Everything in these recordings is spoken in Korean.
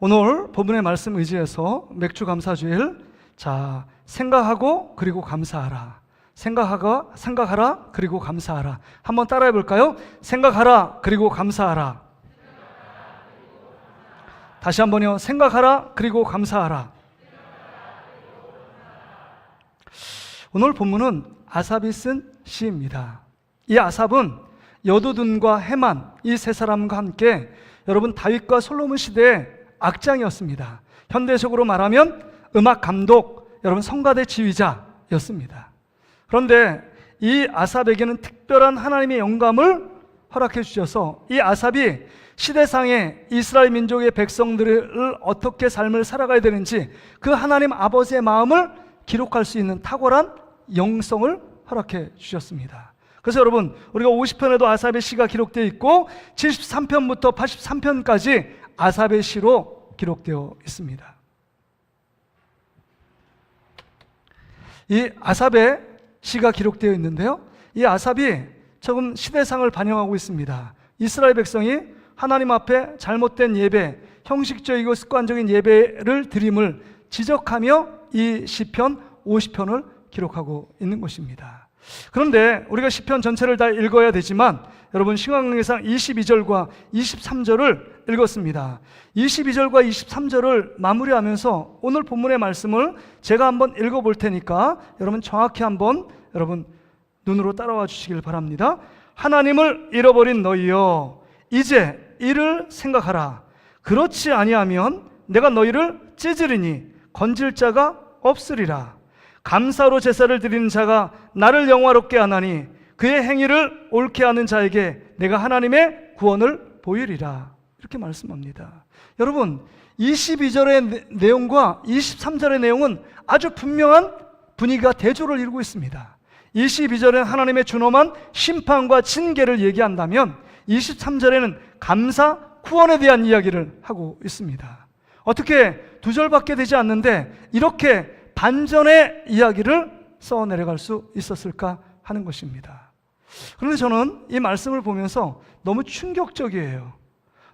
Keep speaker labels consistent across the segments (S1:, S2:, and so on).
S1: 오늘 본문의 말씀 의지해서 맥주 감사주일, 자, 생각하고 그리고 감사하라. 생각하라 그리고 감사하라. 한번 따라해 볼까요? 생각하라 그리고 감사하라. 다시 한번요. 생각하라 그리고 감사하라. 오늘 본문은 아삽이 쓴 시입니다. 이 아삽은 여두둔과 헤만 이 세 사람과 함께 여러분 다윗과 솔로몬 시대의 악장이었습니다. 현대적으로 말하면 음악 감독, 여러분 성가대 지휘자였습니다. 그런데 이 아삽에게는 특별한 하나님의 영감을 허락해 주셔서 이 아삽이 시대상의 이스라엘 민족의 백성들을 어떻게 삶을 살아가야 되는지 그 하나님 아버지의 마음을 기록할 수 있는 탁월한 영성을 허락해 주셨습니다. 그래서 여러분, 우리가 50편에도 아삽의 시가 기록되어 있고 73편부터 83편까지 아삽의 시로 기록되어 있습니다. 이 아삽의 시가 기록되어 있는데요, 이 아삽이 조금 시대상을 반영하고 있습니다. 이스라엘 백성이 하나님 앞에 잘못된 예배, 형식적이고 습관적인 예배를 드림을 지적하며 이 시편 50편을 기록하고 있는 것입니다. 그런데 우리가 시편 전체를 다 읽어야 되지만 여러분 신약성경 22절과 23절을 읽었습니다. 22절과 23절을 마무리하면서 오늘 본문의 말씀을 제가 한번 읽어볼 테니까 여러분 정확히 한번 여러분 눈으로 따라와 주시길 바랍니다. 하나님을 잃어버린 너희여, 이제 이를 생각하라. 그렇지 아니하면 내가 너희를 찢으리니 건질 자가 없으리라. 감사로 제사를 드리는 자가 나를 영화롭게 하나니 그의 행위를 옳게 하는 자에게 내가 하나님의 구원을 보이리라. 이렇게 말씀합니다. 여러분 22절의 내용과 23절의 내용은 아주 분명한 분위기가 대조를 이루고 있습니다. 22절에는 하나님의 준엄한 심판과 징계를 얘기한다면 23절에는 감사, 구원에 대한 이야기를 하고 있습니다. 어떻게 두 절밖에 되지 않는데 이렇게 반전의 이야기를 써 내려갈 수 있었을까 하는 것입니다. 그런데 저는 이 말씀을 보면서 너무 충격적이에요.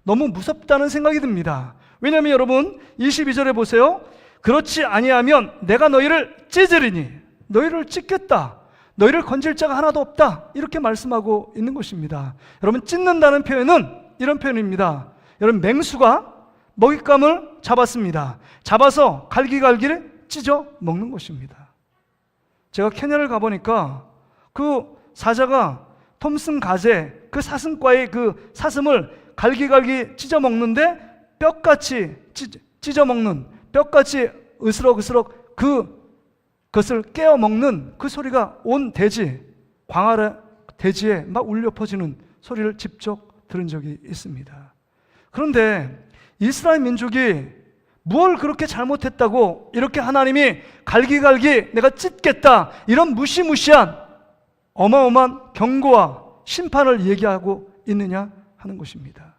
S1: 너무 무섭다는 생각이 듭니다. 왜냐하면 여러분 22절에 보세요. 그렇지 아니하면 내가 너희를 찢으리니, 너희를 찢겠다, 너희를 건질 자가 하나도 없다, 이렇게 말씀하고 있는 것입니다. 여러분 찢는다는 표현은 이런 표현입니다. 여러분 맹수가 먹잇감을 잡았습니다. 잡아서 갈기갈기를 찢어 먹는 것입니다. 제가 케냐를 가보니까 그 사자가 톰슨 가재 그 사슴과의 그 사슴을 갈기갈기 찢어 먹는데 뼈같이 찢어 먹는, 뼈같이 으스럭으스럭 그것을 깨어 먹는 그 소리가 온 대지, 광활한 대지에 막 울려 퍼지는 소리를 직접 들은 적이 있습니다. 그런데 이스라엘 민족이 뭘 그렇게 잘못했다고 이렇게 하나님이 갈기갈기 내가 찢겠다, 이런 무시무시한 어마어마한 경고와 심판을 얘기하고 있느냐 하는 것입니다.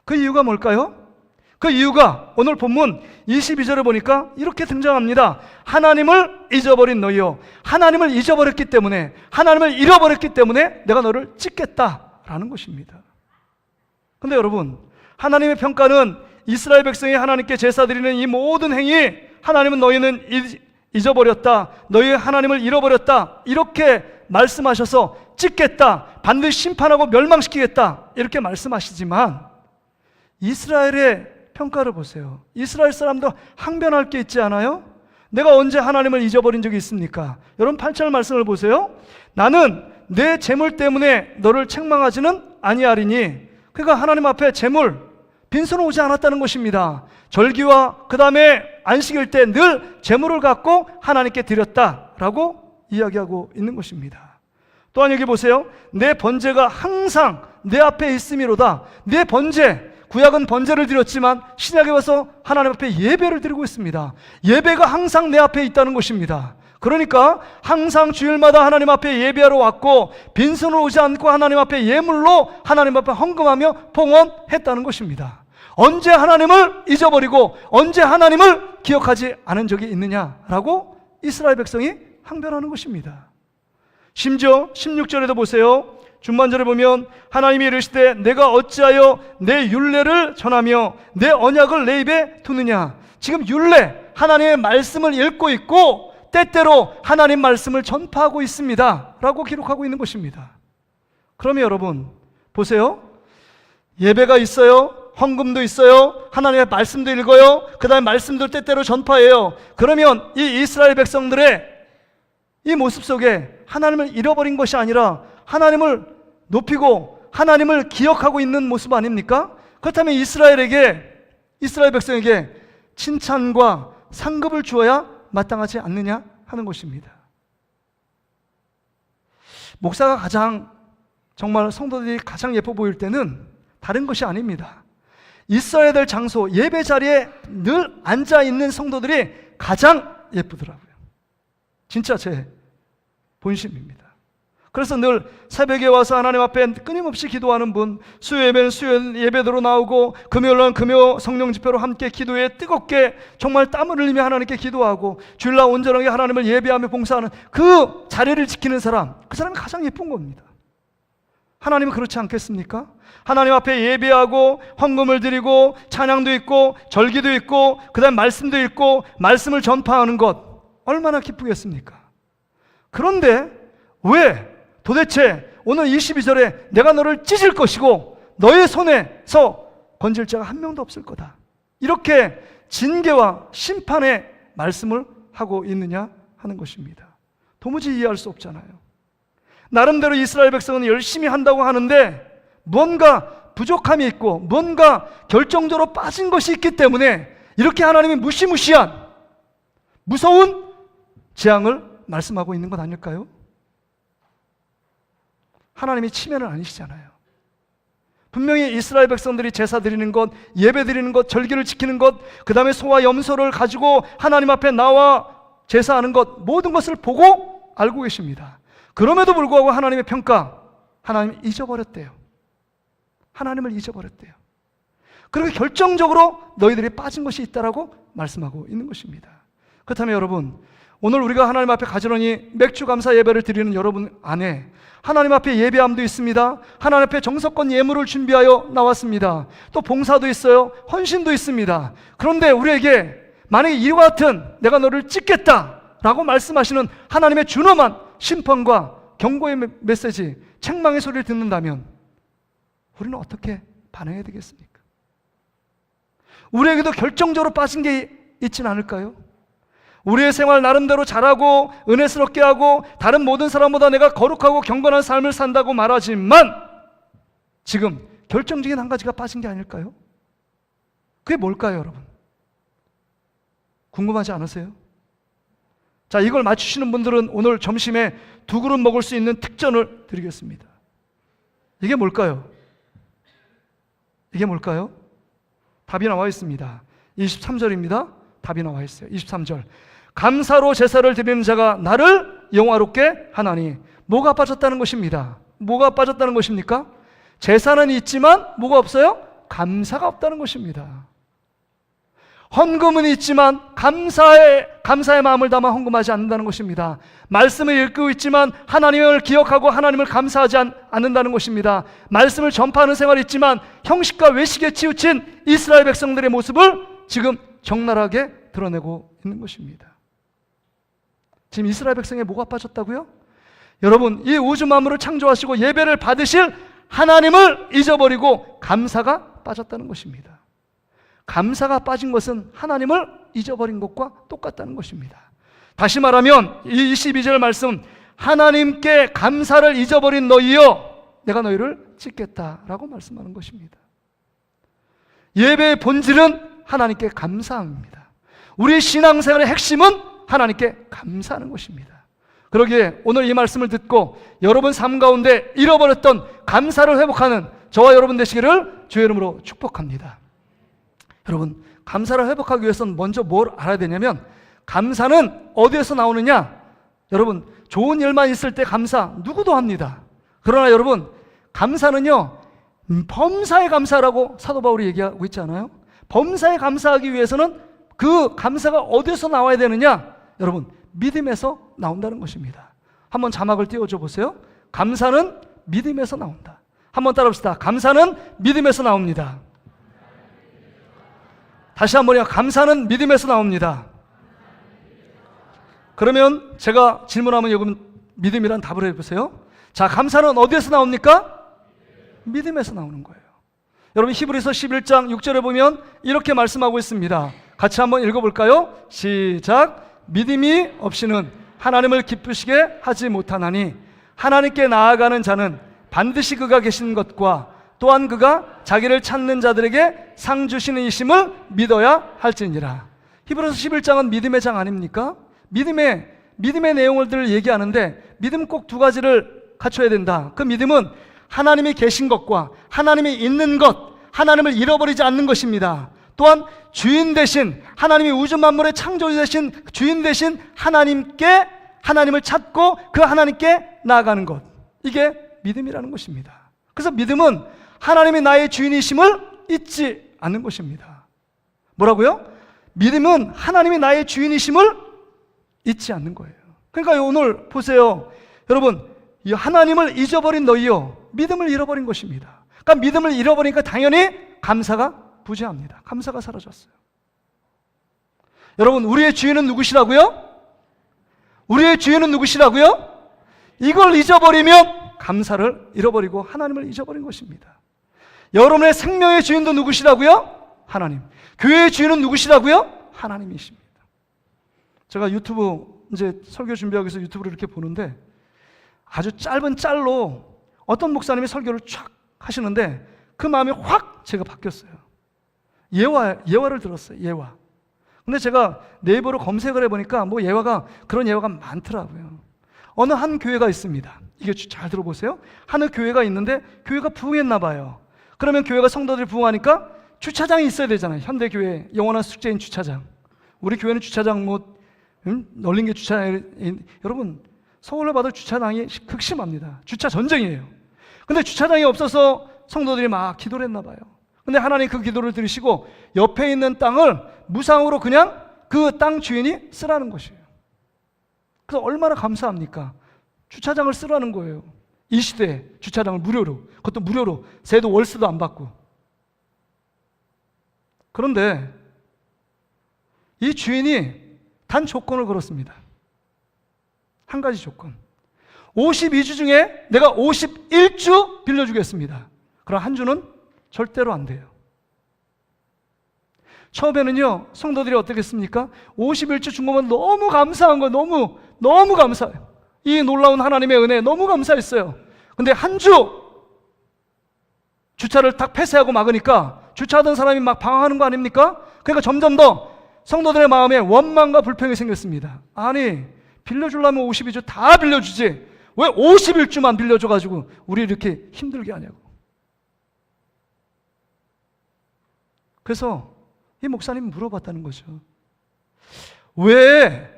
S1: 그 이유가 뭘까요? 그 이유가 오늘 본문 22절에 보니까 이렇게 등장합니다. 하나님을 잊어버린 너희여, 하나님을 잊어버렸기 때문에, 하나님을 잃어버렸기 때문에 내가 너를 찢겠다라는 것입니다. 그런데 여러분, 하나님의 평가는 이스라엘 백성이 하나님께 제사 드리는 이 모든 행위, 하나님은 너희는 잊어버렸다, 너희의 하나님을 잃어버렸다, 이렇게 말씀하셔서 찢겠다, 반드시 심판하고 멸망시키겠다, 이렇게 말씀하시지만 이스라엘의 평가를 보세요. 이스라엘 사람도 항변할 게 있지 않아요? 내가 언제 하나님을 잊어버린 적이 있습니까? 여러분 8절 말씀을 보세요. 나는 내 재물 때문에 너를 책망하지는 아니하리니, 그러니까 하나님 앞에 재물, 빈손으로 오지 않았다는 것입니다. 절기와 그 다음에 안식일 때 늘 재물을 갖고 하나님께 드렸다라고 이야기하고 있는 것입니다. 또한 여기 보세요. 내 번제가 항상 내 앞에 있음이로다. 내 번제, 구약은 번제를 드렸지만 신약에 와서 하나님 앞에 예배를 드리고 있습니다. 예배가 항상 내 앞에 있다는 것입니다. 그러니까 항상 주일마다 하나님 앞에 예배하러 왔고 빈손으로 오지 않고 하나님 앞에 예물로 하나님 앞에 헌금하며 봉헌했다는 것입니다. 언제 하나님을 잊어버리고 언제 하나님을 기억하지 않은 적이 있느냐라고 이스라엘 백성이 항변하는 것입니다. 심지어 16절에도 보세요. 중반절에 보면 하나님이 이르시되 내가 어찌하여 내 율례를 전하며 내 언약을 내 입에 두느냐. 지금 율례, 하나님의 말씀을 읽고 있고 때때로 하나님 말씀을 전파하고 있습니다 라고 기록하고 있는 것입니다. 그러면 여러분 보세요. 예배가 있어요. 헌금도 있어요. 하나님의 말씀도 읽어요. 그 다음에 말씀도 때때로 전파해요. 그러면 이 이스라엘 백성들의 이 모습 속에 하나님을 잃어버린 것이 아니라 하나님을 높이고 하나님을 기억하고 있는 모습 아닙니까? 그렇다면 이스라엘 백성에게 칭찬과 상급을 주어야 마땅하지 않느냐 하는 것입니다. 목사가 정말 성도들이 가장 예뻐 보일 때는 다른 것이 아닙니다. 있어야 될 장소, 예배 자리에 늘 앉아 있는 성도들이 가장 예쁘더라고요. 진짜 제 본심입니다. 그래서 늘 새벽에 와서 하나님 앞에 끊임없이 기도하는 분, 수요 예배는 수요 예배대로 나오고 금요일은 금요 성령 집회로 함께 기도에 뜨겁게 정말 땀을 흘리며 하나님께 기도하고 주일날 온전하게 하나님을 예배하며 봉사하는 그 자리를 지키는 사람, 그 사람이 가장 예쁜 겁니다. 하나님은 그렇지 않겠습니까? 하나님 앞에 예배하고 헌금을 드리고 찬양도 있고 절기도 있고 그 다음 말씀도 읽고 말씀을 전파하는 것 얼마나 기쁘겠습니까? 그런데 왜 도대체 오늘 22절에 내가 너를 찢을 것이고 너의 손에서 건질 자가 한 명도 없을 거다, 이렇게 징계와 심판의 말씀을 하고 있느냐 하는 것입니다. 도무지 이해할 수 없잖아요. 나름대로 이스라엘 백성은 열심히 한다고 하는데 뭔가 부족함이 있고 뭔가 결정적으로 빠진 것이 있기 때문에 이렇게 하나님이 무시무시한 무서운 재앙을 말씀하고 있는 것 아닐까요? 하나님이 치매는 아니시잖아요. 분명히 이스라엘 백성들이 제사 드리는 것, 예배 드리는 것, 절기를 지키는 것, 그 다음에 소와 염소를 가지고 하나님 앞에 나와 제사하는 것, 모든 것을 보고 알고 계십니다. 그럼에도 불구하고 하나님의 평가, 하나님 잊어버렸대요. 하나님을 잊어버렸대요. 그리고 결정적으로 너희들이 빠진 것이 있다라고 말씀하고 있는 것입니다. 그렇다면 여러분, 오늘 우리가 하나님 앞에 가지런히 맥주 감사 예배를 드리는 여러분 안에 하나님 앞에 예배함도 있습니다. 하나님 앞에 정석권 예물을 준비하여 나왔습니다. 또 봉사도 있어요. 헌신도 있습니다. 그런데 우리에게 만약에 이와 같은 내가 너를 찢겠다라고 말씀하시는 하나님의 준엄한 심판과 경고의 메시지, 책망의 소리를 듣는다면 우리는 어떻게 반응해야 되겠습니까? 우리에게도 결정적으로 빠진 게 있진 않을까요? 우리의 생활 나름대로 잘하고 은혜스럽게 하고 다른 모든 사람보다 내가 거룩하고 경건한 삶을 산다고 말하지만 지금 결정적인 한 가지가 빠진 게 아닐까요? 그게 뭘까요, 여러분? 궁금하지 않으세요? 자, 이걸 맞추시는 분들은 오늘 점심에 2그릇 먹을 수 있는 특전을 드리겠습니다. 이게 뭘까요? 이게 뭘까요? 답이 나와 있습니다. 23절입니다. 답이 나와 있어요. 23절. 감사로 제사를 드리는 자가 나를 영화롭게 하나니. 뭐가 빠졌다는 것입니다. 뭐가 빠졌다는 것입니까? 제사는 있지만 뭐가 없어요? 감사가 없다는 것입니다. 헌금은 있지만 감사의 마음을 담아 헌금하지 않는다는 것입니다. 말씀을 읽고 있지만 하나님을 기억하고 하나님을 감사하지 않는다는 것입니다. 말씀을 전파하는 생활이 있지만 형식과 외식에 치우친 이스라엘 백성들의 모습을 지금 적나라하게 드러내고 있는 것입니다. 지금 이스라엘 백성에 뭐가 빠졌다고요? 여러분, 이 우주 만물을 창조하시고 예배를 받으실 하나님을 잊어버리고 감사가 빠졌다는 것입니다. 감사가 빠진 것은 하나님을 잊어버린 것과 똑같다는 것입니다. 다시 말하면 이 22절 말씀, 하나님께 감사를 잊어버린 너희여 내가 너희를 찢겠다라고 말씀하는 것입니다. 예배의 본질은 하나님께 감사합니다. 우리 신앙생활의 핵심은 하나님께 감사하는 것입니다. 그러기에 오늘 이 말씀을 듣고 여러분 삶 가운데 잃어버렸던 감사를 회복하는 저와 여러분 되시기를 주의 이름으로 축복합니다. 여러분, 감사를 회복하기 위해서는 먼저 뭘 알아야 되냐면 감사는 어디에서 나오느냐? 여러분, 좋은 일만 있을 때 감사 누구도 합니다. 그러나 여러분, 감사는요 범사에 감사라고 사도 바울이 얘기하고 있잖아요. 범사에 감사하기 위해서는 그 감사가 어디서 나와야 되느냐? 여러분, 믿음에서 나온다는 것입니다. 한번 자막을 띄워줘 보세요. 감사는 믿음에서 나온다. 한번 따라합시다. 감사는 믿음에서 나옵니다. 다시 한번요. 감사는 믿음에서 나옵니다. 그러면 제가 질문하면 여러분 믿음이란 답을 해보세요. 자, 감사는 어디에서 나옵니까? 믿음에서 나오는 거예요. 여러분 히브리서 11장 6절에 보면 이렇게 말씀하고 있습니다. 같이 한번 읽어볼까요? 시작. 믿음이 없이는 하나님을 기쁘시게 하지 못하나니 하나님께 나아가는 자는 반드시 그가 계신 것과 또한 그가 자기를 찾는 자들에게 상 주시는 이심을 믿어야 할지니라. 히브리서 11장은 믿음의 장 아닙니까? 믿음의 내용들을 얘기하는데 믿음 꼭 두 가지를 갖춰야 된다. 그 믿음은 하나님이 계신 것과 하나님이 있는 것, 하나님을 잃어버리지 않는 것입니다. 또한 주인 되신 하나님이 우주 만물의 창조주 되신 주인 되신 하나님을 찾고 그 하나님께 나아가는 것, 이게 믿음이라는 것입니다. 그래서 믿음은 하나님이 나의 주인이심을 잊지 않는 것입니다. 뭐라고요? 믿음은 하나님이 나의 주인이심을 잊지 않는 거예요. 그러니까 오늘 보세요. 여러분, 이 하나님을 잊어버린 너희요, 믿음을 잃어버린 것입니다. 그러니까 믿음을 잃어버리니까 당연히 감사가 부재합니다. 감사가 사라졌어요. 여러분, 우리의 주인은 누구시라고요? 우리의 주인은 누구시라고요? 이걸 잊어버리면 감사를 잃어버리고 하나님을 잊어버린 것입니다. 여러분의 생명의 주인도 누구시라고요? 하나님. 교회의 주인은 누구시라고요? 하나님이십니다. 제가 유튜브 이제 설교 준비하기 위해서 유튜브를 이렇게 보는데 아주 짧은 짤로 어떤 목사님이 설교를 촥 하시는데 그 마음이 확 제가 바뀌었어요. 예화를 들었어요. 예화. 근데 제가 네이버로 검색을 해보니까 뭐 그런 예화가 많더라고요. 어느 한 교회가 있습니다. 이게 잘 들어보세요. 한 교회가 있는데 교회가 부흥했나 봐요. 그러면 교회가 성도들이 부흥하니까 주차장이 있어야 되잖아요. 현대교회 영원한 숙제인 주차장. 우리 교회는 주차장 널린 게 주차장. 여러분, 서울을 봐도 주차장이 극심합니다. 주차 전쟁이에요. 근데 주차장이 없어서 성도들이 막 기도를 했나 봐요. 근데 하나님 그 기도를 들으시고 옆에 있는 땅을 무상으로 그냥 그 땅 주인이 쓰라는 것이에요. 그래서 얼마나 감사합니까? 주차장을 쓰라는 거예요. 이 시대에 주차장을 무료로, 그것도 무료로, 세도 월세도 안 받고. 그런데 이 주인이 단 조건을 걸었습니다. 한 가지 조건. 52주 중에 내가 51주 빌려주겠습니다. 그럼 한 주는 절대로 안 돼요. 처음에는요, 성도들이 어떻겠습니까? 51주 준 거면 너무 감사한 거, 너무 감사해요. 이 놀라운 하나님의 은혜 너무 감사했어요. 근데 한 주 주차를 딱 폐쇄하고 막으니까 주차하던 사람이 막 방황하는 거 아닙니까? 그러니까 점점 더 성도들의 마음에 원망과 불평이 생겼습니다. 아니, 빌려주려면 52주 다 빌려주지 왜 51주만 빌려줘가지고 우리 이렇게 힘들게 하냐고. 그래서 이 목사님이 물어봤다는 거죠. 왜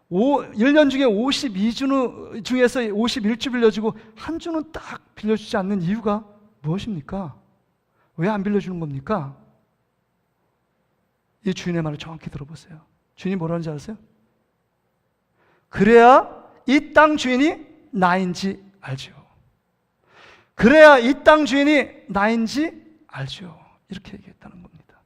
S1: 1년 중에 52주 중에서 51주 빌려주고 한 주는 딱 빌려주지 않는 이유가 무엇입니까? 왜 안 빌려주는 겁니까? 이 주인의 말을 정확히 들어보세요. 주인이 뭐라는지 아세요? 그래야 이 땅 주인이 나인지 알죠. 그래야 이 땅 주인이 나인지 알죠. 이렇게 얘기했다는 겁니다.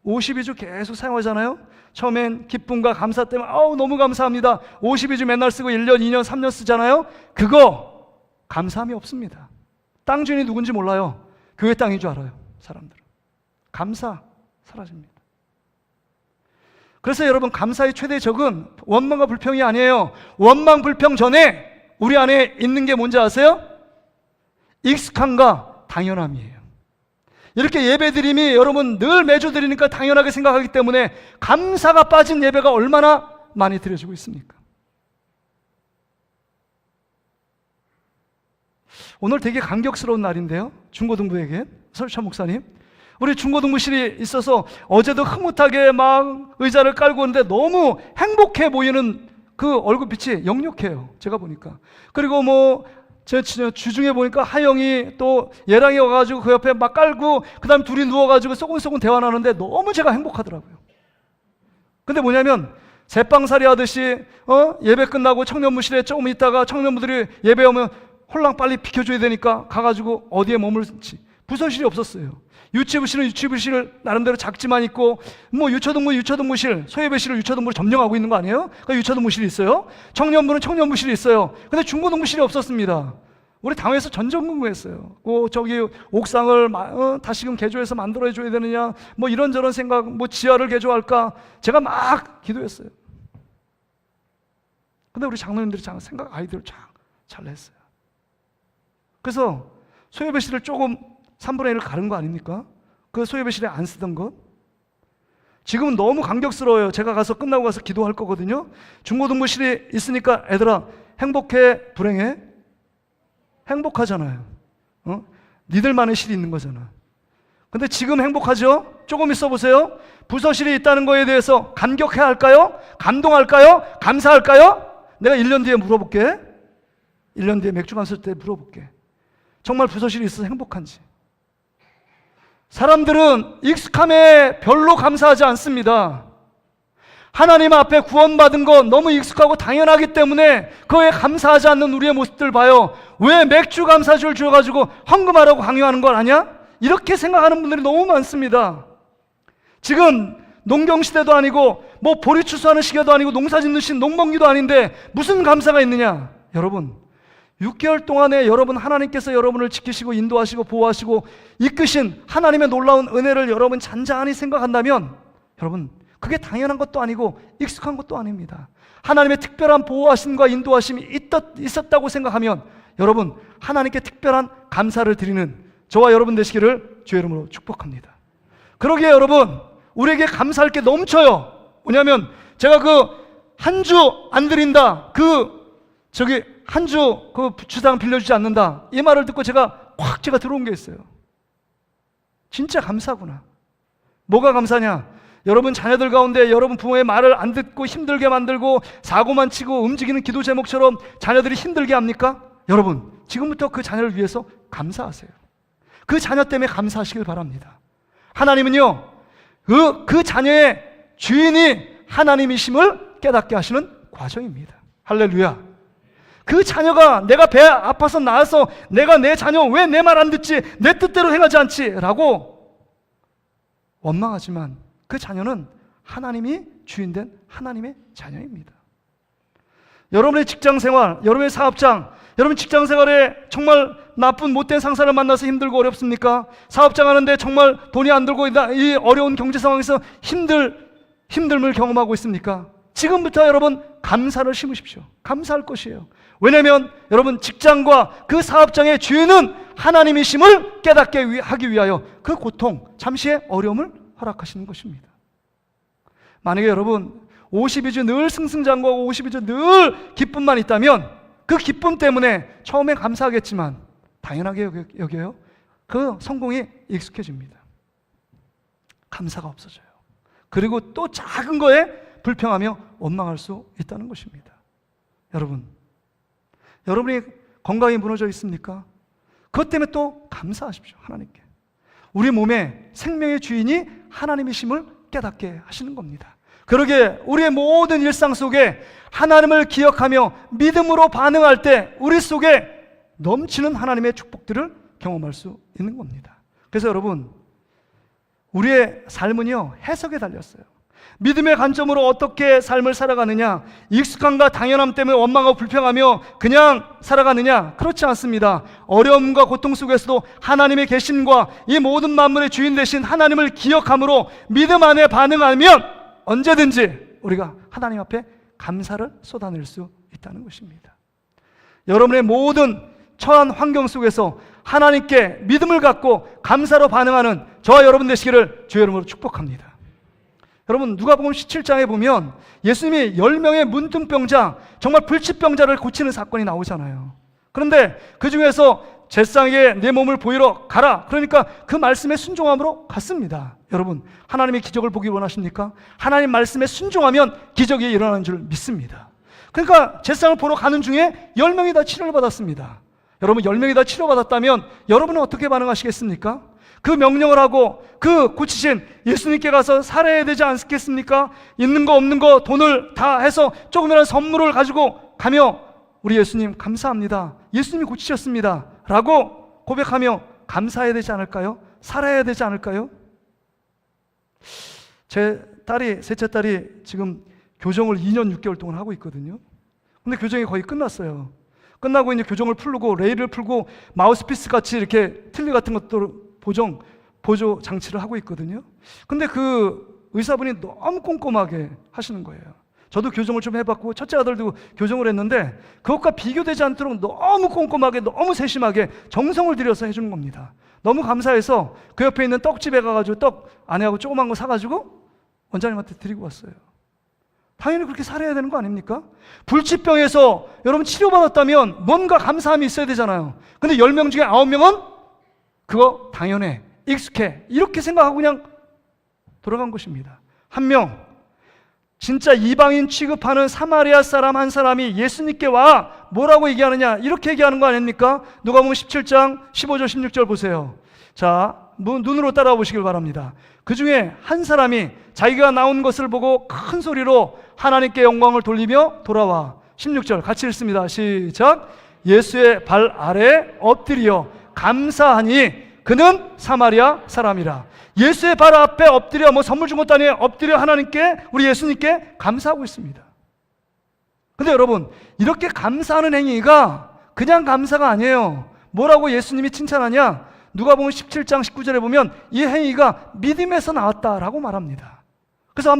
S1: 52주 계속 사용하잖아요. 처음엔 기쁨과 감사 때문에 너무 감사합니다. 52주 맨날 쓰고 1년, 2년, 3년 쓰잖아요. 그거 감사함이 없습니다. 땅 주인이 누군지 몰라요. 교회 땅인 줄 알아요. 사람들은. 감사 사라집니다. 그래서 여러분, 감사의 최대 적은 원망과 불평이 아니에요. 원망, 불평 전에 우리 안에 있는 게 뭔지 아세요? 익숙함과 당연함이에요. 이렇게 예배 드림이 여러분 늘 매주 드리니까 당연하게 생각하기 때문에 감사가 빠진 예배가 얼마나 많이 드려지고 있습니까? 오늘 되게 감격스러운 날인데요. 중고등부에게 설찬 목사님, 우리 중고등부실이 있어서 어제도 흐뭇하게 막 의자를 깔고 오는데 너무 행복해 보이는 그 얼굴빛이 역력해요. 제가 보니까. 그리고 제 주중에 보니까 하영이 또 예랑이 와가지고 그 옆에 막 깔고 그 다음에 둘이 누워가지고 소곤소곤 대화 나누는데 너무 제가 행복하더라고요. 근데 뭐냐면 새빵살이 하듯이 예배 끝나고 청년부실에 조금 있다가 청년부들이 예배 오면 홀랑 빨리 비켜줘야 되니까 가가지고 어디에 머물지 부서실이 없었어요. 유치부실은 유치부실 나름대로 작지만 있고, 뭐 유초등부실, 소예배실은 유초등부를 점령하고 있는 거 아니에요? 그러니까 유초등부실이 있어요. 청년부는 청년부실이 있어요. 근데 중고등부실이 없었습니다. 우리 당회에서 전전긍긍했어요. 저기 옥상을 다시금 개조해서 만들어줘야 되느냐, 뭐 이런저런 생각, 뭐 지하를 개조할까, 제가 막 기도했어요. 근데 우리 장로님들이 생각 아이디어를 잘 냈어요. 그래서 소예배실을 조금 3분의 1을 가른 거 아닙니까? 그 소예배실에 안 쓰던 것. 지금은 너무 감격스러워요. 제가 끝나고 가서 기도할 거거든요. 중고등부실이 있으니까 애들아 행복해, 불행해? 행복하잖아요. 니들만의 실이 있는 거잖아. 근데 지금 행복하죠? 조금 있어 보세요. 부서실이 있다는 거에 대해서 감격해야 할까요? 감동할까요? 감사할까요? 내가 1년 뒤에 물어볼게. 1년 뒤에 맥주 감쓸 때 물어볼게. 정말 부서실이 있어서 행복한지. 사람들은 익숙함에 별로 감사하지 않습니다. 하나님 앞에 구원받은 건 너무 익숙하고 당연하기 때문에 그거에 감사하지 않는 우리의 모습들 봐요. 왜 맥주 감사줄 줘가지고 헌금하라고 강요하는 건 아니야? 이렇게 생각하는 분들이 너무 많습니다. 지금 농경시대도 아니고 뭐 보리 추수하는 시기도 아니고 농사 짓는 농번기도 아닌데 무슨 감사가 있느냐? 여러분, 6개월 동안에 여러분 하나님께서 여러분을 지키시고 인도하시고 보호하시고 이끄신 하나님의 놀라운 은혜를 여러분 잔잔히 생각한다면 여러분 그게 당연한 것도 아니고 익숙한 것도 아닙니다. 하나님의 특별한 보호하심과 인도하심이 있었다고 생각하면 여러분 하나님께 특별한 감사를 드리는 저와 여러분 되시기를 주의 이름으로 축복합니다. 그러기에 여러분 우리에게 감사할 게 넘쳐요. 뭐냐면 제가 한 주 안 드린다, 한 주 주당 빌려주지 않는다, 이 말을 듣고 제가 들어온 게 있어요. 진짜 감사구나. 뭐가 감사냐? 여러분 자녀들 가운데 여러분 부모의 말을 안 듣고 힘들게 만들고 사고만 치고 움직이는 기도 제목처럼 자녀들이 힘들게 합니까? 여러분 지금부터 그 자녀를 위해서 감사하세요. 그 자녀 때문에 감사하시길 바랍니다. 하나님은요 그 자녀의 주인이 하나님이심을 깨닫게 하시는 과정입니다. 할렐루야. 그 자녀가 내가 배 아파서 나와서 내가 내 자녀 왜 내 말 안 듣지, 내 뜻대로 행하지 않지 라고 원망하지만 그 자녀는 하나님이 주인된 하나님의 자녀입니다. 여러분의 직장생활, 여러분의 사업장, 여러분 직장생활에 정말 나쁜 못된 상사를 만나서 힘들고 어렵습니까? 사업장 하는데 정말 돈이 안 들고 이 어려운 경제 상황에서 힘듦을 경험하고 있습니까? 지금부터 여러분 감사를 심으십시오. 감사할 것이에요. 왜냐하면 여러분 직장과 그 사업장의 주인은 하나님이심을 깨닫게 하기 위하여 그 고통, 잠시의 어려움을 허락하시는 것입니다. 만약에 여러분 52주 늘 승승장구하고 52주 늘 기쁨만 있다면 그 기쁨 때문에 처음엔 감사하겠지만 당연하게 여겨요. 그 성공이 익숙해집니다. 감사가 없어져요. 그리고 또 작은 거에 불평하며 원망할 수 있다는 것입니다. 여러분이 건강이 무너져 있습니까? 그것 때문에 또 감사하십시오. 하나님께. 우리 몸의 생명의 주인이 하나님이심을 깨닫게 하시는 겁니다. 그러기에 우리의 모든 일상 속에 하나님을 기억하며 믿음으로 반응할 때 우리 속에 넘치는 하나님의 축복들을 경험할 수 있는 겁니다. 그래서 여러분 우리의 삶은요 해석에 달렸어요. 믿음의 관점으로 어떻게 삶을 살아가느냐, 익숙함과 당연함 때문에 원망하고 불평하며 그냥 살아가느냐? 그렇지 않습니다. 어려움과 고통 속에서도 하나님의 계심과 이 모든 만물의 주인 되신 하나님을 기억함으로 믿음 안에 반응하면 언제든지 우리가 하나님 앞에 감사를 쏟아낼 수 있다는 것입니다. 여러분의 모든 처한 환경 속에서 하나님께 믿음을 갖고 감사로 반응하는 저와 여러분 되시기를 주의 이름으로 축복합니다. 여러분 누가복음 17장에 보면 예수님이 10명의 문둥병자, 정말 불치병자를 고치는 사건이 나오잖아요. 그런데 그 중에서 제사장에게 내 몸을 보이러 가라, 그러니까 그 말씀에 순종함으로 갔습니다. 여러분 하나님의 기적을 보기 원하십니까? 하나님 말씀에 순종하면 기적이 일어나는 줄 믿습니다. 그러니까 제사장을 보러 가는 중에 10명이 다 치료를 받았습니다. 여러분 10명이 다 치료받았다면 여러분은 어떻게 반응하시겠습니까? 그 명령을 하고 그 고치신 예수님께 가서 살아야 되지 않겠습니까? 있는 거 없는 거 돈을 다 해서 조금이라도 선물을 가지고 가며 우리 예수님 감사합니다, 예수님이 고치셨습니다 라고 고백하며 감사해야 되지 않을까요? 살아야 되지 않을까요? 제 딸이, 셋째 딸이 지금 교정을 2년 6개월 동안 하고 있거든요. 근데 교정이 거의 끝났어요. 끝나고 이제 교정을 풀고 레일을 풀고 마우스피스 같이 이렇게 틀니 같은 것도 보조 장치를 하고 있거든요. 근데 그 의사분이 너무 꼼꼼하게 하시는 거예요. 저도 교정을 좀 해봤고 첫째 아들도 교정을 했는데 그것과 비교되지 않도록 너무 꼼꼼하게, 너무 세심하게 정성을 들여서 해주는 겁니다. 너무 감사해서 그 옆에 있는 떡집에 가가지고 떡 아내하고 조그만 거 사가지고 원장님한테 드리고 왔어요. 당연히 그렇게 살아야 되는 거 아닙니까? 불치병에서 여러분 치료받았다면 뭔가 감사함이 있어야 되잖아요. 근데 10명 중에 9명은 그거 당연해, 익숙해, 이렇게 생각하고 그냥 돌아간 것입니다. 한 명, 진짜 이방인 취급하는 사마리아 사람 한 사람이 예수님께 와 뭐라고 얘기하느냐, 이렇게 얘기하는 거 아닙니까? 누가복음 17장 15절 16절 보세요. 자, 눈으로 따라와 보시길 바랍니다. 그 중에 한 사람이 자기가 나온 것을 보고 큰 소리로 하나님께 영광을 돌리며 돌아와. 16절 같이 읽습니다. 시작. 예수의 발 아래 엎드려 감사하니 그는 사마리아 사람이라. 예수의 발 앞에 엎드려, 뭐 선물 준 것도 아니에요. 엎드려 하나님께, 우리 예수님께 감사하고 있습니다. 근데 여러분, 이렇게 감사하는 행위가 그냥 감사가 아니에요. 뭐라고 예수님이 칭찬하냐? 누가복음 17장 19절에 보면 이 행위가 믿음에서 나왔다라고 말합니다. 그래서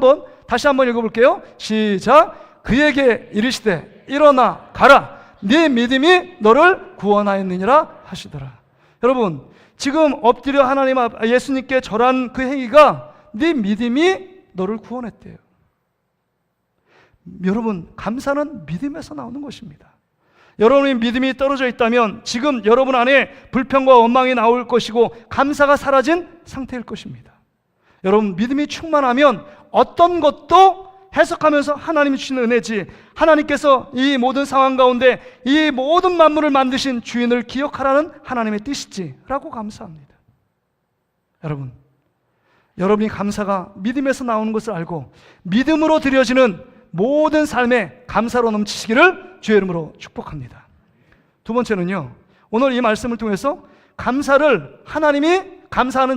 S1: 다시 한번 읽어볼게요. 시작. 그에게 이르시되 일어나 가라, 네 믿음이 너를 구원하였느니라 하시더라. 여러분, 지금 엎드려 하나님 앞 예수님께 절한 그 행위가 네 믿음이 너를 구원했대요. 여러분, 감사는 믿음에서 나오는 것입니다. 여러분의 믿음이 떨어져 있다면 지금 여러분 안에 불평과 원망이 나올 것이고 감사가 사라진 상태일 것입니다. 여러분, 믿음이 충만하면 어떤 것도 해석하면서 하나님이 주시는 은혜지, 하나님께서 이 모든 상황 가운데 이 모든 만물을 만드신 주인을 기억하라는 하나님의 뜻이지 라고 감사합니다. 여러분, 여러분이 감사가 믿음에서 나오는 것을 알고 믿음으로 드려지는 모든 삶에 감사로 넘치시기를 주의 이름으로 축복합니다. 두 번째는요, 오늘 이 말씀을 통해서 감사하는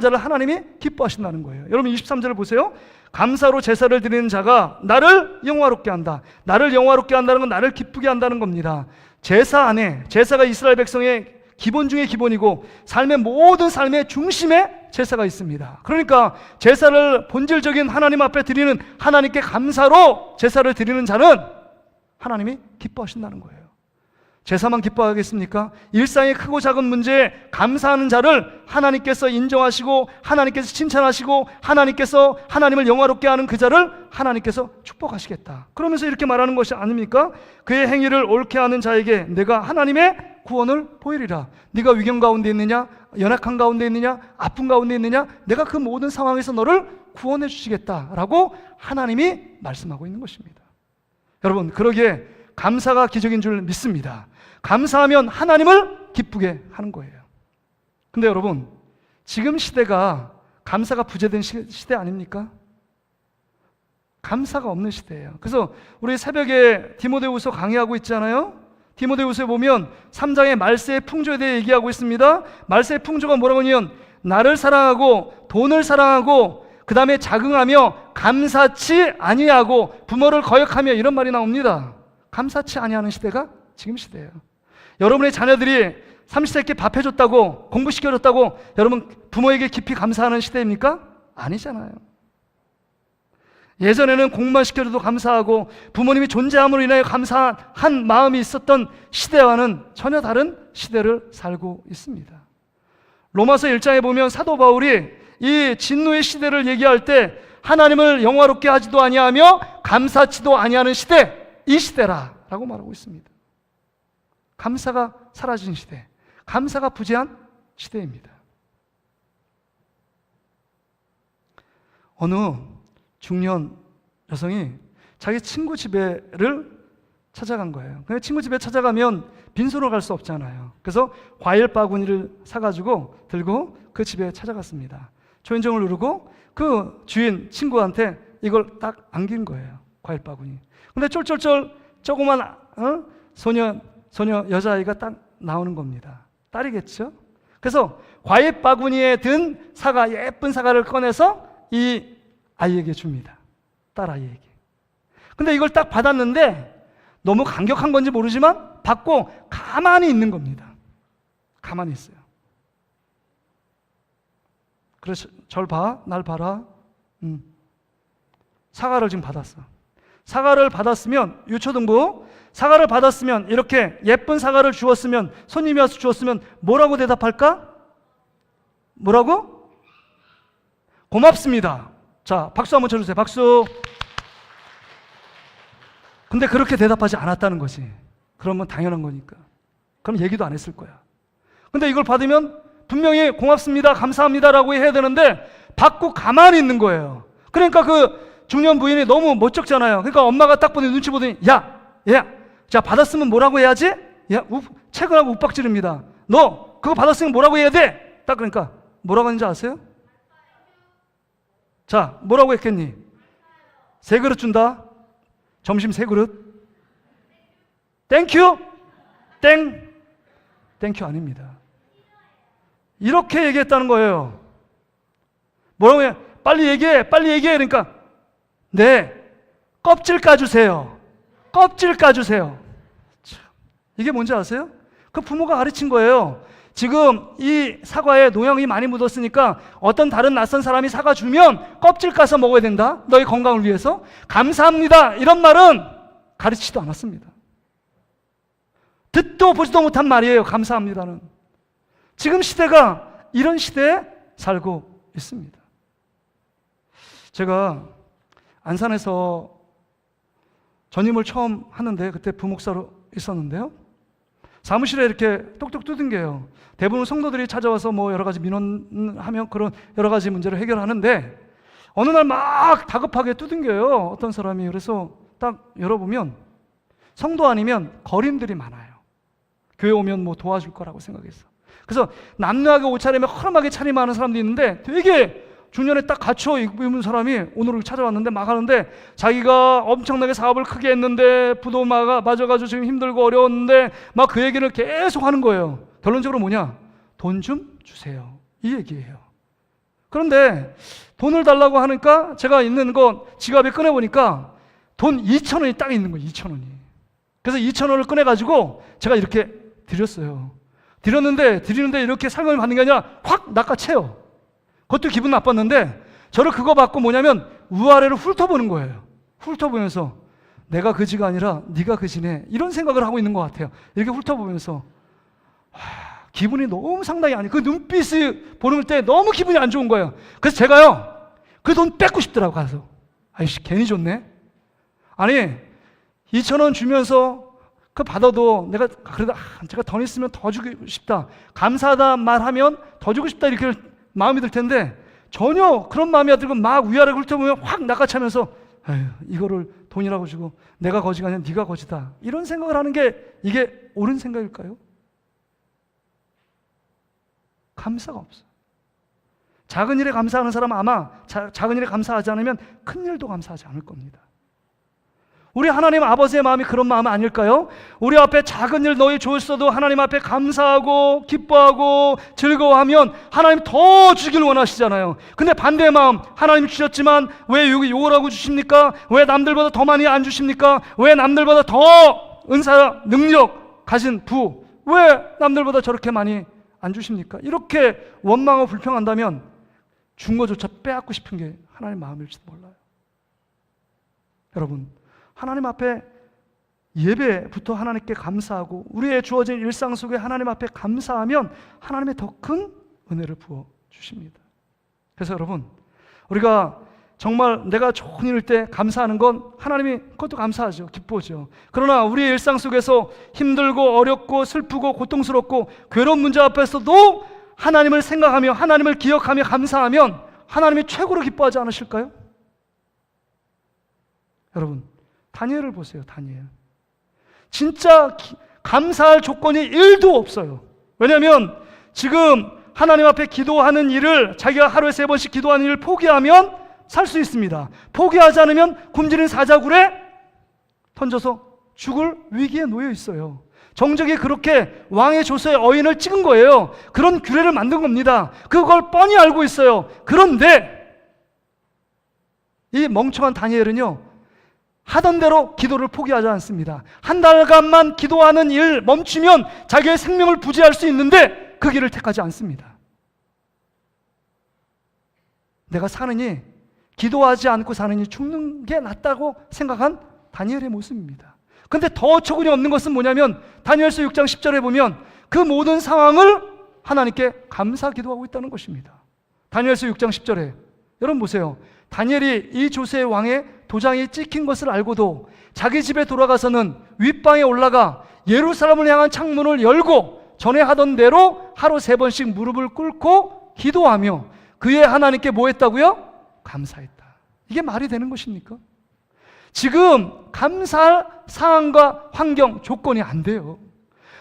S1: 자를 하나님이 기뻐하신다는 거예요. 여러분 23절을 보세요. 감사로 제사를 드리는 자가 나를 영화롭게 한다. 나를 영화롭게 한다는 건 나를 기쁘게 한다는 겁니다. 제사 안에, 제사가 이스라엘 백성의 기본 중에 기본이고 삶의 모든 삶의 중심에 제사가 있습니다. 그러니까 제사를 본질적인 하나님 앞에 드리는, 하나님께 감사로 제사를 드리는 자는 하나님이 기뻐하신다는 거예요. 제사만 기뻐하겠습니까? 일상의 크고 작은 문제에 감사하는 자를 하나님께서 인정하시고 하나님께서 칭찬하시고 하나님께서 하나님을 영화롭게 하는 그 자를 하나님께서 축복하시겠다. 그러면서 이렇게 말하는 것이 아닙니까? 그의 행위를 옳게 하는 자에게 내가 하나님의 구원을 보이리라. 네가 위경 가운데 있느냐, 연약한 가운데 있느냐, 아픈 가운데 있느냐, 내가 그 모든 상황에서 너를 구원해 주시겠다라고 하나님이 말씀하고 있는 것입니다. 여러분, 그러기에 감사가 기적인 줄 믿습니다. 감사하면 하나님을 기쁘게 하는 거예요. 근데 여러분, 지금 시대가 감사가 부재된 시대 아닙니까? 감사가 없는 시대예요. 그래서 우리 새벽에 디모데후서 강의하고 있잖아요. 디모데후서에 보면 3장의 말세의 풍조에 대해 얘기하고 있습니다. 말세의 풍조가 뭐라고 하냐면 나를 사랑하고 돈을 사랑하고 그 다음에 자긍하며 감사치 아니하고 부모를 거역하며, 이런 말이 나옵니다. 감사치 아니하는 시대가 지금 시대예요. 여러분의 자녀들이 삼시세끼 밥 해줬다고, 공부시켜줬다고 여러분 부모에게 깊이 감사하는 시대입니까? 아니잖아요. 예전에는 공부만 시켜줘도 감사하고 부모님이 존재함으로 인하여 감사한 마음이 있었던 시대와는 전혀 다른 시대를 살고 있습니다. 로마서 1장에 보면 사도 바울이 이 진노의 시대를 얘기할 때 하나님을 영화롭게 하지도 아니하며 감사치도 아니하는 시대, 이 시대라 라고 말하고 있습니다. 감사가 사라진 시대, 감사가 부재한 시대입니다. 어느 중년 여성이 자기 친구 집에를 찾아간 거예요. 근데 친구 집에 찾아가면 빈손으로 갈 수 없잖아요. 그래서 과일 바구니를 사가지고 들고 그 집에 찾아갔습니다. 초인종을 누르고 그 주인 친구한테 이걸 딱 안긴 거예요. 과일 바구니. 근데 쫄쫄쫄 조그만 소녀 여자아이가 딱 나오는 겁니다. 딸이겠죠? 그래서 과일 바구니에 든 사과, 예쁜 사과를 꺼내서 이 아이에게 줍니다. 딸 아이에게. 근데 이걸 딱 받았는데 너무 강력한 건지 모르지만 받고 가만히 있는 겁니다. 가만히 있어요. 그래서 절 봐, 날 봐라. 사과를 지금 받았어. 사과를 받았으면 유초등부 사과를 받았으면 이렇게 예쁜 사과를 주었으면 손님이 와서 주었으면 뭐라고 대답할까? 뭐라고? 고맙습니다. 자, 박수 한번 쳐주세요. 박수. 근데 그렇게 대답하지 않았다는 거지. 그러면 당연한 거니까. 그럼 얘기도 안 했을 거야. 근데 이걸 받으면 분명히 고맙습니다, 감사합니다라고 해야 되는데 받고 가만히 있는 거예요. 그러니까 그 중년 부인이 너무 멋쩍잖아요. 그러니까 엄마가 딱 보더니 눈치 보더니 야, 자 받았으면 뭐라고 해야지? 야, 책을 하고 욱박지릅니다. 너 그거 받았으면 뭐라고 해야 돼? 딱 그러니까 뭐라고 하는지 아세요? 자, 뭐라고 했겠니? 3그릇 준다. 점심 3그릇. 땡큐? 땡큐 아닙니다. 이렇게 얘기했다는 거예요. 뭐라고 해? 빨리 얘기해. 그러니까 네, 껍질 까주세요. 이게 뭔지 아세요? 그 부모가 가르친 거예요. 지금 이 사과에 농약이 많이 묻었으니까 어떤 다른 낯선 사람이 사과 주면 껍질 까서 먹어야 된다. 너희 건강을 위해서. 감사합니다. 이런 말은 가르치지도 않았습니다. 듣도 보지도 못한 말이에요. 감사합니다는. 지금 시대가 이런 시대에 살고 있습니다. 제가 안산에서 전임을 처음 하는데 그때 부목사로 있었는데요. 사무실에 이렇게 똑똑 두둥겨요. 대부분 성도들이 찾아와서 뭐 여러 가지 민원하면 그런 여러 가지 문제를 해결하는데 어느 날 막 다급하게 두둥겨요. 어떤 사람이. 그래서 딱 열어보면 성도 아니면 거린들이 많아요. 교회 오면 뭐 도와줄 거라고 생각했어. 그래서 남녀하게 옷차림에 허름하게 차림하는 사람도 있는데 되게 중년에 딱 갖춰 입은 사람이 오늘 찾아왔는데 막 하는데 자기가 엄청나게 사업을 크게 했는데 부도 맞아가지고 지금 힘들고 어려웠는데 막 그 얘기를 계속 하는 거예요. 결론적으로 뭐냐? 돈 좀 주세요. 이 얘기예요. 그런데 돈을 달라고 하니까 제가 있는 거 지갑에 꺼내보니까 돈 2,000원이 딱 있는 거예요. 2,000원이. 그래서 2,000원을 꺼내가지고 제가 이렇게 드렸어요. 드리는데 이렇게 상금을 받는 게 아니라 확 낚아채요. 그것도 기분 나빴는데 저를 그거 받고 뭐냐면 위아래를 훑어보는 거예요. 훑어보면서 내가 그지가 아니라 네가 그지네 이런 생각을 하고 있는 것 같아요. 이렇게 훑어보면서 기분이 너무 상당히 그 눈빛을 보는 때 너무 기분이 안 좋은 거예요. 그래서 제가요 그 돈 뺏고 싶더라고. 가서 아이씨 괜히 줬네. 아니 2,000원 주면서 그 받아도 내가 그래도 제가 더 있으면 더 주고 싶다, 감사하다 말하면 더 주고 싶다 이렇게 마음이 들 텐데 전혀 그런 마음이 안 들고 막 위아래를 훑어보면 확 낚아차면서 아유, 이거를 돈이라고 주고 내가 거지가 아니라 네가 거지다 이런 생각을 하는 게 이게 옳은 생각일까요? 감사가 없어요. 작은 일에 감사하는 사람은 아마 작은 일에 감사하지 않으면 큰 일도 감사하지 않을 겁니다. 우리 하나님 아버지의 마음이 그런 마음 아닐까요? 우리 앞에 작은 일 너희 줬어도 하나님 앞에 감사하고 기뻐하고 즐거워하면 하나님 더 주길 원하시잖아요. 근데 반대의 마음, 하나님 주셨지만 왜 요걸 하고 주십니까? 왜 남들보다 더 많이 안 주십니까? 왜 남들보다 더 은사, 능력 가진 부, 왜 남들보다 저렇게 많이 안 주십니까? 이렇게 원망하고 불평한다면 준 거조차 빼앗고 싶은 게 하나님 마음일지도 몰라요. 여러분, 하나님 앞에 예배부터 하나님께 감사하고 우리의 주어진 일상 속에 하나님 앞에 감사하면 하나님의 더 큰 은혜를 부어 주십니다. 그래서 여러분, 우리가 정말 내가 좋은 일일 때 감사하는 건 하나님이 그것도 감사하죠. 기쁘죠. 그러나 우리의 일상 속에서 힘들고 어렵고 슬프고 고통스럽고 괴로운 문제 앞에서도 하나님을 생각하며 하나님을 기억하며 감사하면 하나님이 최고로 기뻐하지 않으실까요? 여러분, 다니엘을 보세요. 다니엘. 진짜 감사할 조건이 1도 없어요. 왜냐하면 지금 하나님 앞에 기도하는 일을, 자기가 하루에 3번씩 기도하는 일을 포기하면 살 수 있습니다. 포기하지 않으면 굶주린 사자굴에 던져서 죽을 위기에 놓여 있어요. 정적이 그렇게 왕의 조서에 어인을 찍은 거예요. 그런 규례를 만든 겁니다. 그걸 뻔히 알고 있어요. 그런데 이 멍청한 다니엘은요, 하던 대로 기도를 포기하지 않습니다. 한 달간만 기도하는 일 멈추면 자기의 생명을 부지할 수 있는데 그 길을 택하지 않습니다. 내가 사느니, 기도하지 않고 사느니 죽는 게 낫다고 생각한 다니엘의 모습입니다. 근데 더 어처구니 없는 것은 뭐냐면 다니엘서 6장 10절에 보면 그 모든 상황을 하나님께 감사 기도하고 있다는 것입니다. 다니엘서 6장 10절에 여러분 보세요. 다니엘이 이 조세 왕의 도장이 찍힌 것을 알고도 자기 집에 돌아가서는 윗방에 올라가 예루살렘을 향한 창문을 열고 전에 하던 대로 하루 3번씩 무릎을 꿇고 기도하며 그의 하나님께 뭐 했다고요? 감사했다. 이게 말이 되는 것입니까? 지금 감사할 상황과 환경, 조건이 안 돼요.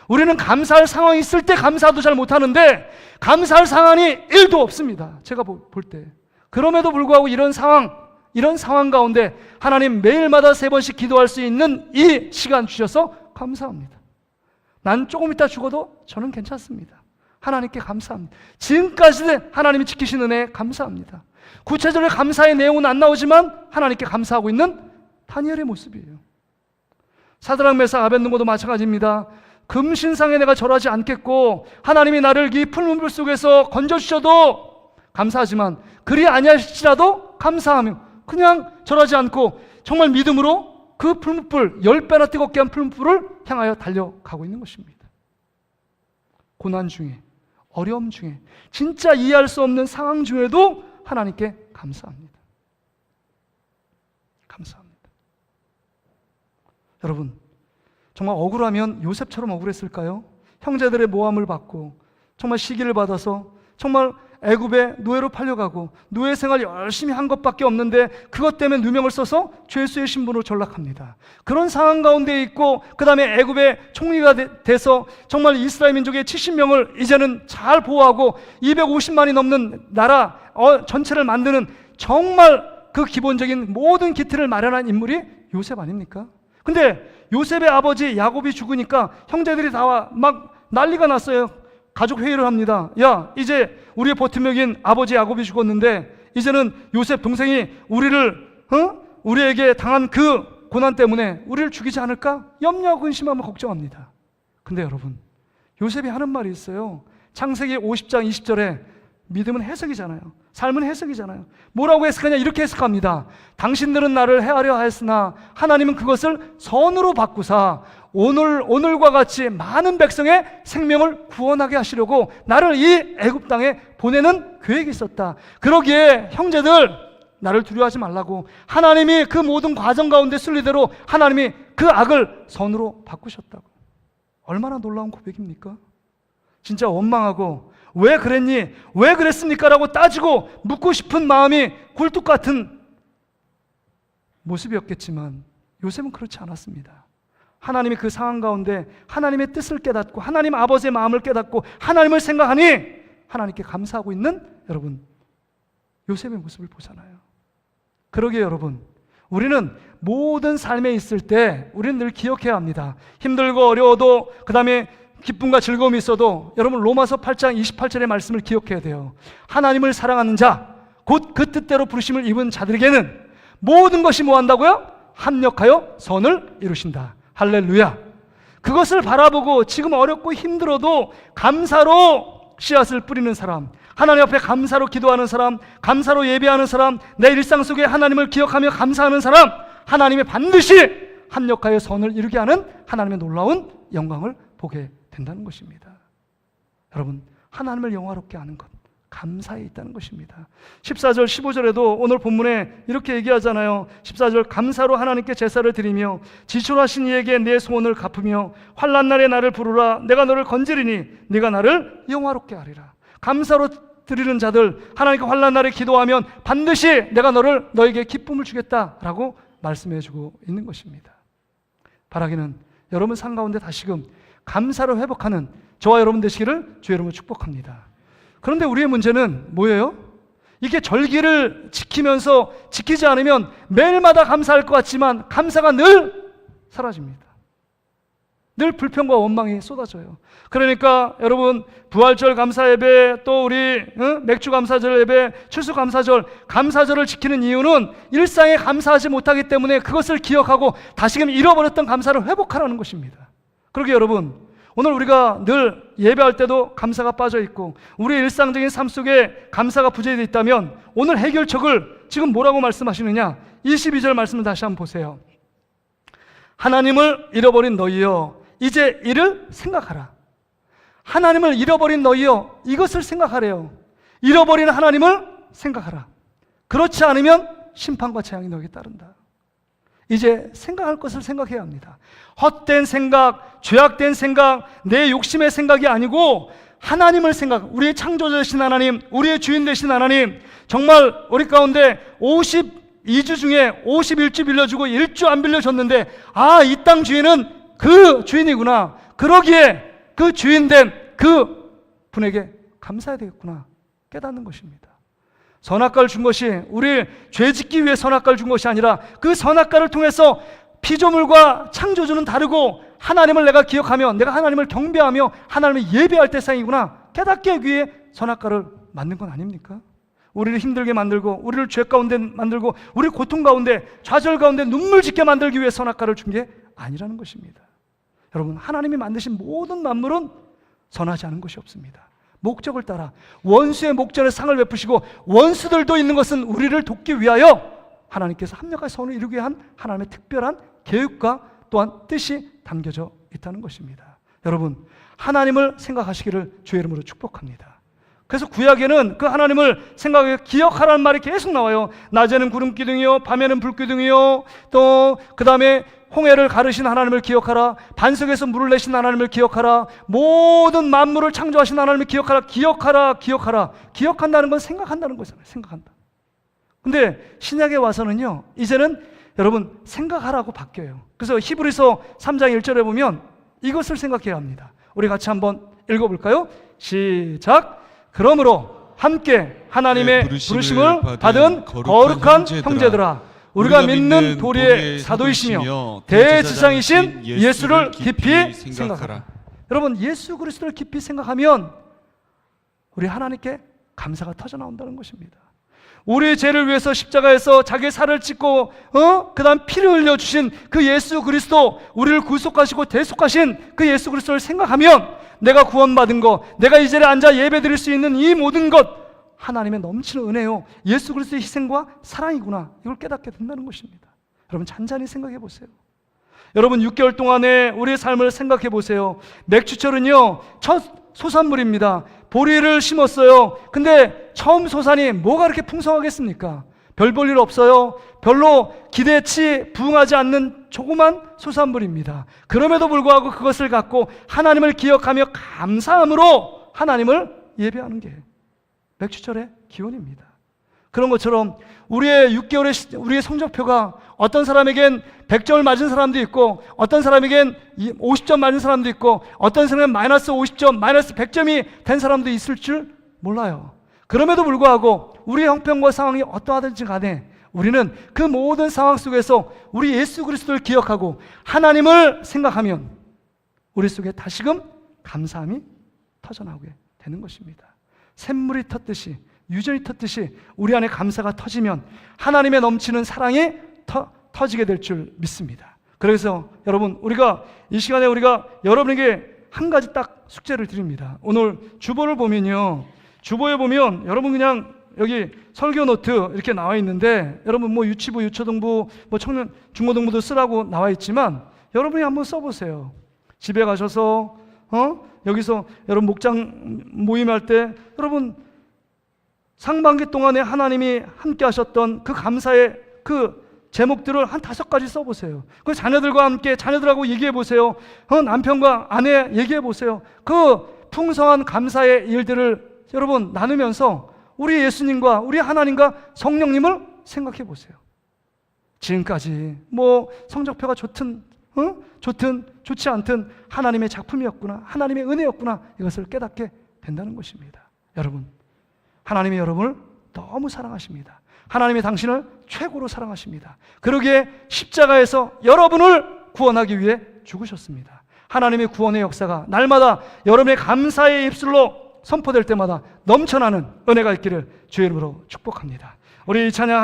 S1: 우리는 감사할 상황이 있을 때 감사도 잘 못하는데 감사할 상황이 1도 없습니다. 제가 볼 때. 그럼에도 불구하고 이런 상황 가운데 하나님 매일마다 3번씩 기도할 수 있는 이 시간 주셔서 감사합니다. 난 조금 있다 죽어도 저는 괜찮습니다. 하나님께 감사합니다. 지금까지 하나님이 지키신 은혜에 감사합니다. 구체적으로 감사의 내용은 안 나오지만 하나님께 감사하고 있는 다니엘의 모습이에요. 사드락 메삭 아벳느고도 마찬가지입니다. 금신상에 내가 절하지 않겠고 하나님이 나를 이 풀문불 속에서 건져주셔도 감사하지만 그리 아니하실지라도 감사하며 그냥 절하지 않고 정말 믿음으로 그 풀문불 10배나 뜨겁게 한 풀문불을 향하여 달려가고 있는 것입니다. 고난 중에, 어려움 중에, 진짜 이해할 수 없는 상황 중에도 하나님께 감사합니다. 감사합니다. 여러분, 정말 억울하면 요셉처럼 억울했을까요? 형제들의 모함을 받고 정말 시기를 받아서 정말 애굽에 노예로 팔려가고 노예 생활 열심히 한 것밖에 없는데 그것 때문에 누명을 써서 죄수의 신분으로 전락합니다. 그런 상황 가운데 있고 그 다음에 애굽의 총리가 돼서 정말 이스라엘 민족의 70명을 이제는 잘 보호하고 250만이 넘는 나라 전체를 만드는 정말 그 기본적인 모든 기틀을 마련한 인물이 요셉 아닙니까? 근데 요셉의 아버지 야곱이 죽으니까 형제들이 다 막 난리가 났어요. 가족 회의를 합니다. 야, 이제 우리의 버팀목인 아버지 야곱이 죽었는데 이제는 요셉 동생이 우리에게 당한 그 고난 때문에 우리를 죽이지 않을까? 염려하고 근심하며 걱정합니다. 근데 여러분, 요셉이 하는 말이 있어요. 창세기 50장 20절에 믿음은 해석이잖아요. 삶은 해석이잖아요. 뭐라고 해석하냐? 이렇게 해석합니다. 당신들은 나를 해하려 하였으나 하나님은 그것을 선으로 바꾸사 오늘과 같이 많은 백성의 생명을 구원하게 하시려고 나를 이 애굽 땅에 보내는 계획이 있었다. 그러기에 형제들 나를 두려워하지 말라고 하나님이 그 모든 과정 가운데 순리대로 하나님이 그 악을 선으로 바꾸셨다고. 얼마나 놀라운 고백입니까? 진짜 원망하고 왜 그랬니? 왜 그랬습니까? 라고 따지고 묻고 싶은 마음이 굴뚝 같은 모습이었겠지만 요셉은 그렇지 않았습니다. 하나님이 그 상황 가운데 하나님의 뜻을 깨닫고 하나님 아버지의 마음을 깨닫고 하나님을 생각하니 하나님께 감사하고 있는 여러분 요셉의 모습을 보잖아요. 그러기에 여러분, 우리는 모든 삶에 있을 때 우리는 늘 기억해야 합니다. 힘들고 어려워도 그 다음에 기쁨과 즐거움이 있어도 여러분 로마서 8장 28절의 말씀을 기억해야 돼요. 하나님을 사랑하는 자, 곧 그 뜻대로 부르심을 입은 자들에게는 모든 것이 뭐 한다고요? 합력하여 선을 이루신다. 할렐루야. 그것을 바라보고 지금 어렵고 힘들어도 감사로 씨앗을 뿌리는 사람, 하나님 앞에 감사로 기도하는 사람, 감사로 예배하는 사람, 내 일상 속에 하나님을 기억하며 감사하는 사람, 하나님이 반드시 합력하여 선을 이루게 하는 하나님의 놀라운 영광을 보게 된다는 것입니다. 여러분, 하나님을 영화롭게 하는 것, 감사에 있다는 것입니다. 14절 15절에도 오늘 본문에 이렇게 얘기하잖아요. 14절 감사로 하나님께 제사를 드리며 지출하신 이에게 내 소원을 갚으며 환난 날에 나를 부르라. 내가 너를 건지리니 네가 나를 영화롭게 하리라. 감사로 드리는 자들, 하나님께 환난 날에 기도하면 반드시 내가 너에게 기쁨을 주겠다라고 말씀해 주고 있는 것입니다. 바라기는 여러분 삶 가운데 다시금 감사를 회복하는 저와 여러분 되시기를 주의 이름으로 축복합니다. 그런데 우리의 문제는 뭐예요? 이게 절기를 지키면서 지키지 않으면 매일마다 감사할 것 같지만 감사가 늘 사라집니다. 늘 불평과 원망이 쏟아져요. 그러니까 여러분 부활절 감사 예배, 또 우리 맥주 감사절 예배, 추수 감사절, 감사절을 지키는 이유는 일상에 감사하지 못하기 때문에 그것을 기억하고 다시금 잃어버렸던 감사를 회복하라는 것입니다. 그러게 여러분, 오늘 우리가 늘 예배할 때도 감사가 빠져 있고 우리의 일상적인 삶 속에 감사가 부재되어 있다면 오늘 해결책을 지금 뭐라고 말씀하시느냐? 22절 말씀을 다시 한번 보세요. 하나님을 잃어버린 너희여 이제 이를 생각하라. 하나님을 잃어버린 너희여 이것을 생각하래요. 잃어버린 하나님을 생각하라. 그렇지 않으면 심판과 재앙이 너에게 따른다. 이제 생각할 것을 생각해야 합니다. 헛된 생각, 죄악된 생각, 내 욕심의 생각이 아니고 하나님을 생각, 우리의 창조자 되신 하나님, 우리의 주인 되신 하나님, 정말 우리 가운데 52주 중에 51주 빌려주고 1주 안 빌려줬는데 이 땅 주인은 그 주인이구나. 그러기에 그 주인된 그 분에게 감사해야 되겠구나 깨닫는 것입니다. 선악과를 준 것이 우리 죄 짓기 위해 선악과를 준 것이 아니라 그 선악과를 통해서 피조물과 창조주는 다르고 하나님을 내가 기억하며 내가 하나님을 경배하며 하나님을 예배할 대상이구나 깨닫게 하기 위해 선악과를 만든 건 아닙니까? 우리를 힘들게 만들고 우리를 죄 가운데 만들고 우리 고통 가운데 좌절 가운데 눈물 짓게 만들기 위해 선악과를 준 게 아니라는 것입니다. 여러분, 하나님이 만드신 모든 만물은 선하지 않은 것이 없습니다. 목적을 따라 원수의 목전에 상을 베푸시고 원수들도 있는 것은 우리를 돕기 위하여 하나님께서 합력한 선을 이루게 한 하나님의 특별한 계획과 또한 뜻이 담겨져 있다는 것입니다. 여러분, 하나님을 생각하시기를 주의 이름으로 축복합니다. 그래서 구약에는 그 하나님을 생각하여 기억하라는 말이 계속 나와요. 낮에는 구름 기둥이요 밤에는 불 기둥이요, 또 그 다음에 홍해를 가르신 하나님을 기억하라, 반석에서 물을 내신 하나님을 기억하라, 모든 만물을 창조하신 하나님을 기억하라. 기억하라. 기억한다는 건 생각한다는 거잖아요. 생각한다. 근데 신약에 와서는요 이제는 여러분 생각하라고 바뀌어요. 그래서 히브리서 3장 1절에 보면 이것을 생각해야 합니다. 우리 같이 한번 읽어볼까요? 시작. 그러므로 함께 하나님의 부르심을 받은 거룩한 형제들아, 우리가 믿는 도리의 사도이시며 대제사장이신 예수를 깊이 생각하라. 여러분, 예수 그리스도를 깊이 생각하면 우리 하나님께 감사가 터져나온다는 것입니다. 우리의 죄를 위해서 십자가에서 자기의 살을 찢고 그 다음 피를 흘려주신 그 예수 그리스도, 우리를 구속하시고 대속하신 그 예수 그리스도를 생각하면 내가 구원받은 것, 내가 이 자리에 앉아 예배드릴 수 있는 이 모든 것 하나님의 넘치는 은혜요 예수 그리스도의 희생과 사랑이구나, 이걸 깨닫게 된다는 것입니다. 여러분, 잔잔히 생각해 보세요. 여러분, 6개월 동안의 우리의 삶을 생각해 보세요. 맥주철은요 첫 소산물입니다. 보리를 심었어요. 근데 처음 소산이 뭐가 그렇게 풍성하겠습니까? 별 볼 일 없어요. 별로 기대치 부응하지 않는 조그만 소산물입니다. 그럼에도 불구하고 그것을 갖고 하나님을 기억하며 감사함으로 하나님을 예배하는 게 맥주철의 기원입니다. 그런 것처럼 우리의 6개월의 우리의 성적표가 어떤 사람에겐 100점을 맞은 사람도 있고 어떤 사람에겐 50점 맞은 사람도 있고 어떤 사람은 마이너스 50점, 마이너스 100점이 된 사람도 있을 줄 몰라요. 그럼에도 불구하고 우리의 형편과 상황이 어떠하든지 간에 우리는 그 모든 상황 속에서 우리 예수 그리스도를 기억하고 하나님을 생각하면 우리 속에 다시금 감사함이 터져나오게 되는 것입니다. 샘물이 텄듯이, 유전이 텄듯이 우리 안에 감사가 터지면 하나님의 넘치는 사랑이 터지게 될 줄 믿습니다. 그래서 여러분, 우리가 이 시간에 우리가 여러분에게 한 가지 딱 숙제를 드립니다. 오늘 주보를 보면요, 주보에 보면 여러분 그냥 여기 설교 노트 이렇게 나와 있는데 여러분 뭐 유치부, 유초등부, 뭐 청년 중고등부도 쓰라고 나와 있지만 여러분이 한번 써보세요. 집에 가셔서 여기서 여러분 목장 모임할 때 여러분 상반기 동안에 하나님이 함께 하셨던 그 감사의 그 제목들을 한 5가지 써보세요. 그 자녀들과 함께 자녀들하고 얘기해 보세요. 남편과 아내 얘기해 보세요. 그 풍성한 감사의 일들을 여러분 나누면서 우리 예수님과 우리 하나님과 성령님을 생각해 보세요. 지금까지 뭐 성적표가 좋든 좋든 좋지 않든 하나님의 작품이었구나, 하나님의 은혜였구나, 이것을 깨닫게 된다는 것입니다. 여러분, 하나님이 여러분을 너무 사랑하십니다. 하나님이 당신을 최고로 사랑하십니다. 그러기에 십자가에서 여러분을 구원하기 위해 죽으셨습니다. 하나님의 구원의 역사가 날마다 여러분의 감사의 입술로 선포될 때마다 넘쳐나는 은혜가 있기를 주의 이름으로 축복합니다. 우리 찬양